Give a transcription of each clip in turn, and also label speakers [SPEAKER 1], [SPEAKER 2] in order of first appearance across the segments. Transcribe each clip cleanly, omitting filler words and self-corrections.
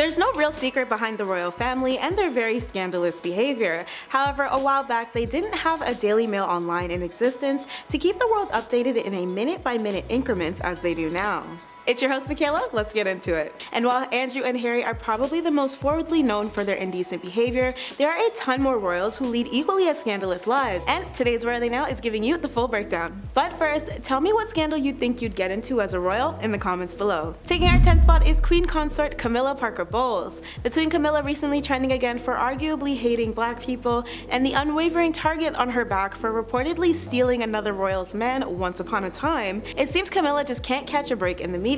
[SPEAKER 1] There's no real secret behind the royal family and their very scandalous behavior. However, a while back they didn't have a Daily Mail online in existence to keep the world updated in a minute-by-minute increments as they do now. It's your host Michaela, let's get into it. And while Andrew and Harry are probably the most forwardly known for their indecent behavior, there are a ton more royals who lead equally as scandalous lives, and today's Where Are They Now is giving you the full breakdown. But first, tell me what scandal you'd think you'd get into as a royal in the comments below. Taking our 10th spot is Queen Consort Camilla Parker Bowles. Between Camilla recently trending again for arguably hating black people, and the unwavering target on her back for reportedly stealing another royal's man once upon a time, it seems Camilla just can't catch a break in the media.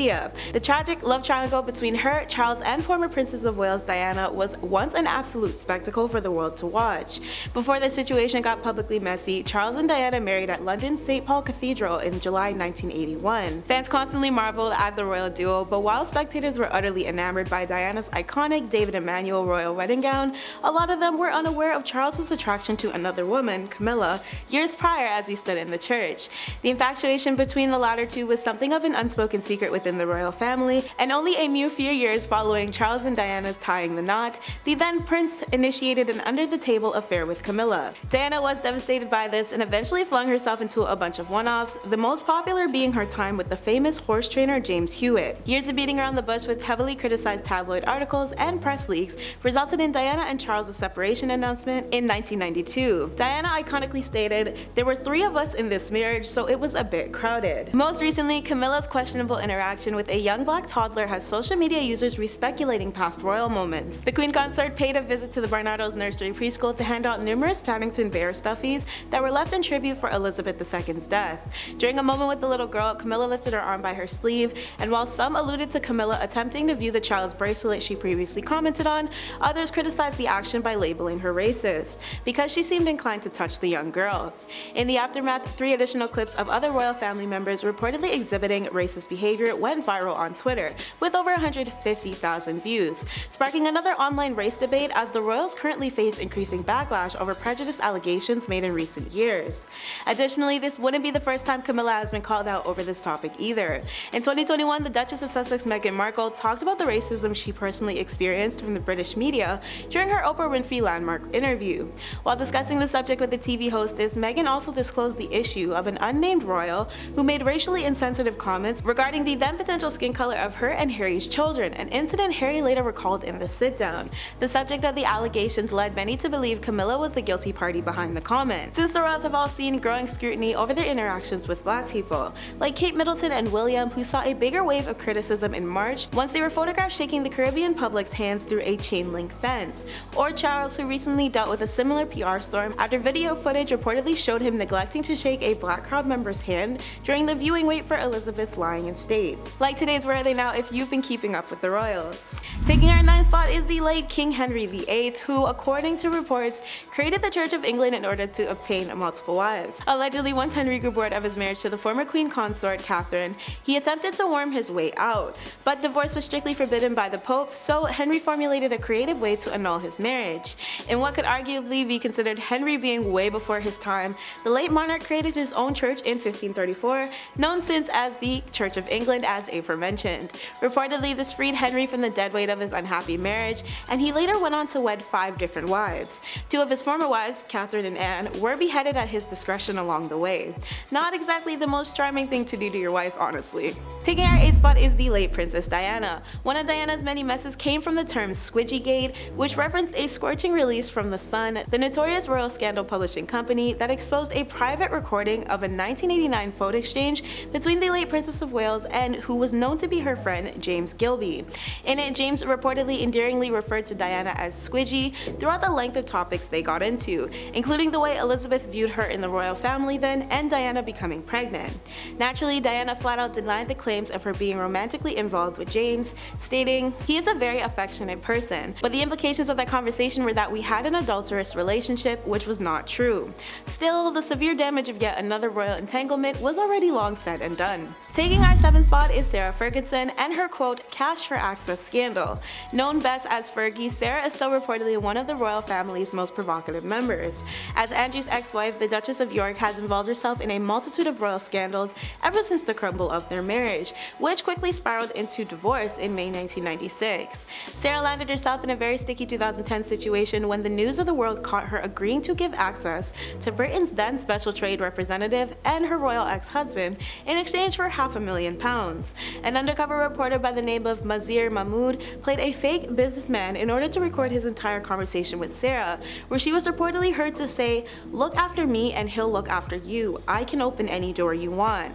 [SPEAKER 1] The tragic love triangle between her, Charles, and former Princess of Wales Diana was once an absolute spectacle for the world to watch. Before the situation got publicly messy, Charles and Diana married at London's St. Paul Cathedral in July 1981. Fans constantly marveled at the royal duo, but while spectators were utterly enamored by Diana's iconic David Emmanuel royal wedding gown, a lot of them were unaware of Charles's attraction to another woman, Camilla, years prior as he stood in the church. The infatuation between the latter two was something of an unspoken secret within the royal family, and only a mere few years following Charles and Diana's tying the knot, the then prince initiated an under-the-table affair with Camilla. Diana was devastated by this and eventually flung herself into a bunch of one-offs, the most popular being her time with the famous horse trainer James Hewitt. Years of beating around the bush with heavily criticized tabloid articles and press leaks resulted in Diana and Charles' separation announcement in 1992. Diana iconically stated, "There were 3 of us in this marriage, so it was a bit crowded." Most recently, Camilla's questionable interaction with a young black toddler has social media users respeculating past royal moments. The Queen Consort paid a visit to the Barnardo's nursery preschool to hand out numerous Paddington Bear stuffies that were left in tribute for Elizabeth II's death. During a moment with the little girl, Camilla lifted her arm by her sleeve, and while some alluded to Camilla attempting to view the child's bracelet she previously commented on, others criticized the action by labeling her racist, because she seemed inclined to touch the young girl. In the aftermath, 3 additional clips of other royal family members reportedly exhibiting racist behavior went viral on Twitter, with over 150,000 views, sparking another online race debate as the royals currently face increasing backlash over prejudice allegations made in recent years. Additionally, this wouldn't be the first time Camilla has been called out over this topic either. In 2021, the Duchess of Sussex Meghan Markle talked about the racism she personally experienced from the British media during her Oprah Winfrey Landmark interview. While discussing the subject with the TV hostess, Meghan also disclosed the issue of an unnamed royal who made racially insensitive comments regarding the then potential skin color of her and Harry's children, an incident Harry later recalled in the sit-down. The subject of the allegations led many to believe Camilla was the guilty party behind the comment, since the royals have all seen growing scrutiny over their interactions with black people, like Kate Middleton and William, who saw a bigger wave of criticism in March once they were photographed shaking the Caribbean public's hands through a chain-link fence, or Charles, who recently dealt with a similar PR storm after video footage reportedly showed him neglecting to shake a black crowd member's hand during the viewing wait for Elizabeth's lying in state. Like today's Where Are They Now if you've been keeping up with the royals. Taking our 9th spot is the late King Henry VIII, who, according to reports, created the Church of England in order to obtain multiple wives. Allegedly, once Henry grew bored of his marriage to the former Queen Consort, Catherine, he attempted to worm his way out, but divorce was strictly forbidden by the Pope, so Henry formulated a creative way to annul his marriage. In what could arguably be considered Henry being way before his time, the late monarch created his own church in 1534, known since as the Church of England, as aforementioned. Reportedly, this freed Henry from the dead weight of his unhappy marriage, and he later went on to wed 5 different wives. 2 of his former wives, Catherine and Anne, were beheaded at his discretion along the way. Not exactly the most charming thing to do to your wife, honestly. Taking our 8th spot is the late Princess Diana. One of Diana's many messes came from the term Squidgygate, which referenced a scorching release from The Sun, the notorious royal scandal publishing company that exposed a private recording of a 1989 photo exchange between the late Princess of Wales and who was known to be her friend James Gilby. In it, James reportedly endearingly referred to Diana as Squidgy throughout the length of topics they got into, including the way Elizabeth viewed her in the royal family then and Diana becoming pregnant. Naturally, Diana flat out denied the claims of her being romantically involved with James, stating, "He is a very affectionate person," but the implications of that conversation were that we had an adulterous relationship, which was not true. Still, the severe damage of yet another royal entanglement was already long said and done. Taking our 7th spot spot is Sarah Ferguson and her quote, cash for access scandal. Known best as Fergie, Sarah is still reportedly one of the royal family's most provocative members. As Andrew's ex-wife, the Duchess of York has involved herself in a multitude of royal scandals ever since the crumble of their marriage, which quickly spiraled into divorce in May 1996. Sarah landed herself in a very sticky 2010 situation when the news of the world caught her agreeing to give access to Britain's then special trade representative and her royal ex-husband in exchange for £500,000. An undercover reporter by the name of Mazir Mahmood played a fake businessman in order to record his entire conversation with Sarah, where she was reportedly heard to say, "Look after me and he'll look after you. I can open any door you want."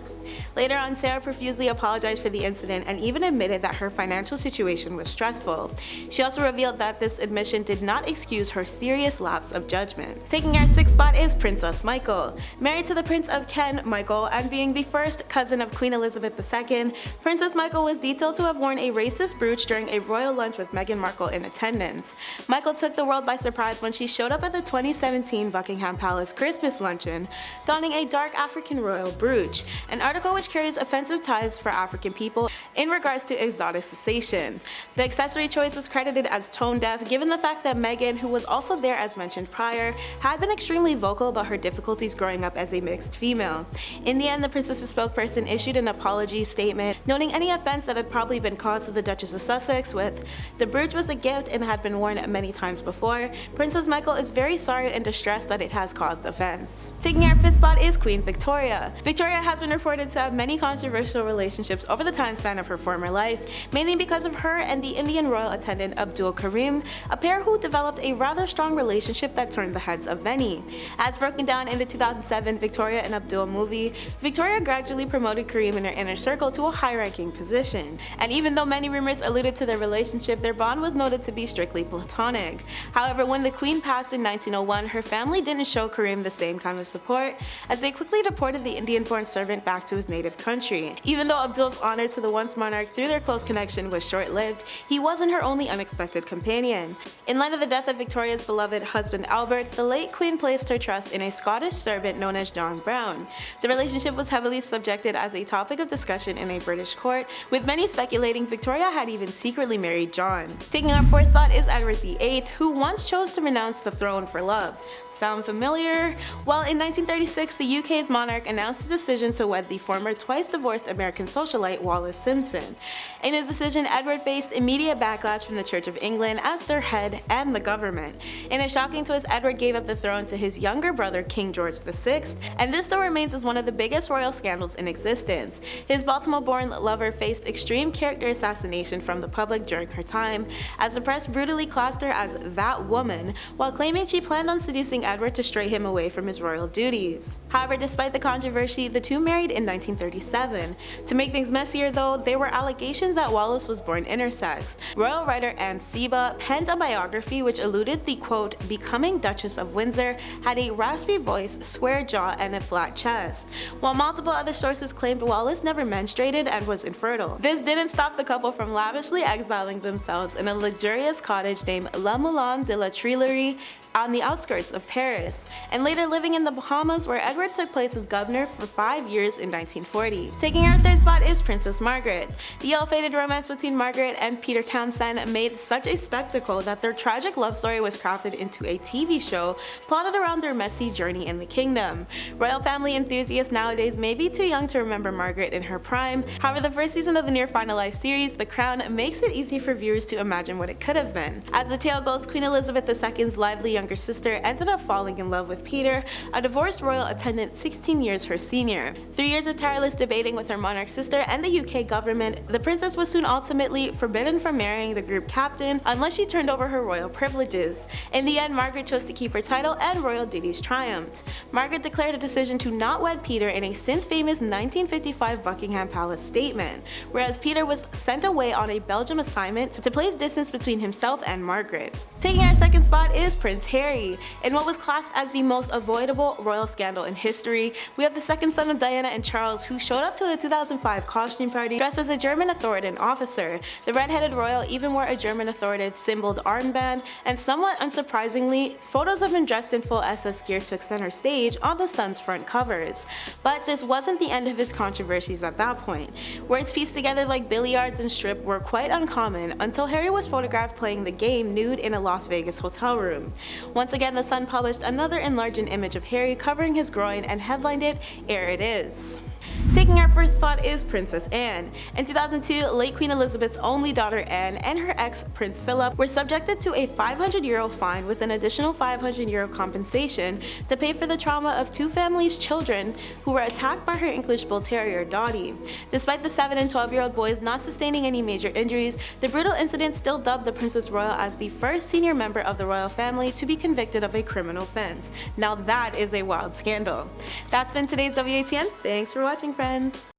[SPEAKER 1] Later on, Sarah profusely apologized for the incident and even admitted that her financial situation was stressful. She also revealed that this admission did not excuse her serious lapse of judgment. Taking our sixth spot is Princess Michael. Married to the Prince of Kent, Michael, and being the first cousin of Queen Elizabeth II, Princess Michael was detailed to have worn a racist brooch during a royal lunch with Meghan Markle in attendance. Michael took the world by surprise when she showed up at the 2017 Buckingham Palace Christmas luncheon, donning a dark African royal brooch, an article which carries offensive ties for African people in regards to exoticization. The accessory choice is credited as tone deaf, given the fact that Meghan, who was also there as mentioned prior, had been extremely vocal about her difficulties growing up as a mixed female. In the end, the princess's spokesperson issued an apology statement, noting any offense that had probably been caused to the Duchess of Sussex with, "The brooch was a gift and had been worn many times before. Princess Michael is very sorry and distressed that it has caused offense." Taking our fifth spot is Queen Victoria. Victoria has been reported to have many controversial relationships over the time span of her former life, mainly because of her and the Indian royal attendant Abdul Karim, a pair who developed a rather strong relationship that turned the heads of many. As broken down in the 2007 Victoria and Abdul movie, Victoria gradually promoted Karim in her inner circle to a high-ranking position, and even though many rumors alluded to their relationship, their bond was noted to be strictly platonic. However, when the Queen passed in 1901, her family didn't show Karim the same kind of support, as they quickly deported the Indian-born servant back to his native country. Even though Abdul's honor to the once monarch through their close connection was short-lived, he wasn't her only unexpected companion. In light of the death of Victoria's beloved husband Albert, the late Queen placed her trust in a Scottish servant known as John Brown. The relationship was heavily subjected as a topic of discussion in a British court, with many speculating Victoria had even secretly married John. Taking our fourth spot is Edward VIII, who once chose to renounce the throne for love. Sound familiar? Well, in 1936, the UK's monarch announced his decision to wed the former twice-divorced American socialite Wallis Simpson. In his decision, Edward faced immediate backlash from the Church of England as their head and the government. In a shocking twist, Edward gave up the throne to his younger brother King George VI, and this still remains as one of the biggest royal scandals in existence. His Baltimore-born lover faced extreme character assassination from the public during her time, as the press brutally classed her as "that woman," while claiming she planned on seducing Edward to stray him away from his royal duties. However, despite the controversy, the two married in 1937. To make things messier though, there were allegations that Wallis was born intersex. Royal writer Anne Seba penned a biography which alluded the quote, "becoming Duchess of Windsor had a raspy voice, square jaw, and a flat chest," while multiple other sources claimed Wallis never menstruated and was infertile. This didn't stop the couple from lavishly exiling themselves in a luxurious cottage named La Moulin de la Tuileries on the outskirts of Paris, and later living in the Bahamas, where Edward took place as governor for 5 years in 1940. Taking our third spot is Princess Margaret. The ill-fated romance between Margaret and Peter Townsend made such a spectacle that their tragic love story was crafted into a TV show plotted around their messy journey in the kingdom. Royal family enthusiasts nowadays may be too young to remember Margaret in her prime. However, the first season of the near-finalized series, The Crown, makes it easy for viewers to imagine what it could have been. As the tale goes, Queen Elizabeth II's lively younger sister ended up falling in love with Peter, a divorced royal attendant 16 years her senior. 3 years of tireless debating with her monarch sister and the UK government, the princess was soon ultimately forbidden from marrying the group captain unless she turned over her royal privileges. In the end, Margaret chose to keep her title and royal duties triumphed. Margaret declared a decision to not wed Peter in a since-famous 1955 Buckingham Palace statement, whereas Peter was sent away on a Belgium assignment to place distance between himself and Margaret. Taking our second spot is Prince Harry. In what was classed as the most avoidable royal scandal in history, we have the second son of Diana and Charles, who showed up to a 2005 costume party dressed as a German authoritative officer. The red-headed royal even wore a German authoritative symboled armband, and somewhat unsurprisingly, photos of him dressed in full SS gear took center stage on the Sun's front covers. But this wasn't the end of his controversies at that point. Words pieced together like billiards and strip were quite uncommon until Harry was photographed playing the game nude in a Las Vegas hotel room. Once again, the Sun published another enlarged image of Harry covering his groin and headlined it, "Here it is." Taking our first spot is Princess Anne. In 2002, late Queen Elizabeth's only daughter Anne and her ex Prince Philip were subjected to a €500 fine with an additional €500 compensation to pay for the trauma of two families' children who were attacked by her English Bull Terrier Dottie. Despite the 7 and 12-year-old boys not sustaining any major injuries, the brutal incident still dubbed the Princess Royal as the first senior member of the royal family to be convicted of a criminal offense. Now that is a wild scandal. That's been today's WATN. Thanks for watching, friends.